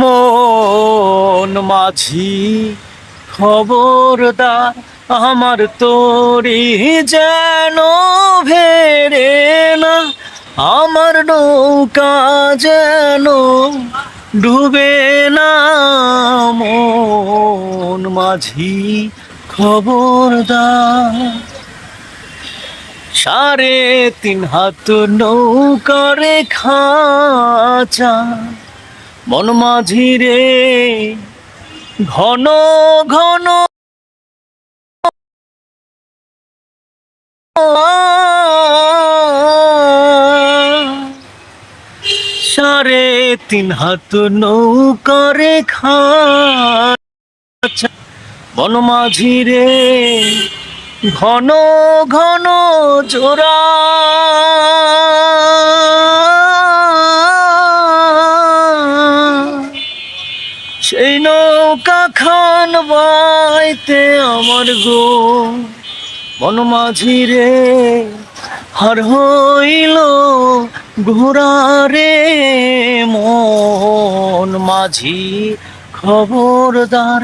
মন মাঝি খবরদার, আমার তোরি যেন ভেড়ে না, আমার নৌকা যেন ডুবে না। মন মাঝি খবরদার, 3.5 হাত নৌকারে খাঁচা, মন মাঝি রে ঘন ঘন সাড়ে 3 হাত নৌকারে খাঁচা, মন মাঝি রে ঘন ঘন জোড়া। সেই নৌকা খান বাইতে আমার গো মন মাঝি রে হার হইল ঘোড়া রে। মন মাঝি খবরদার।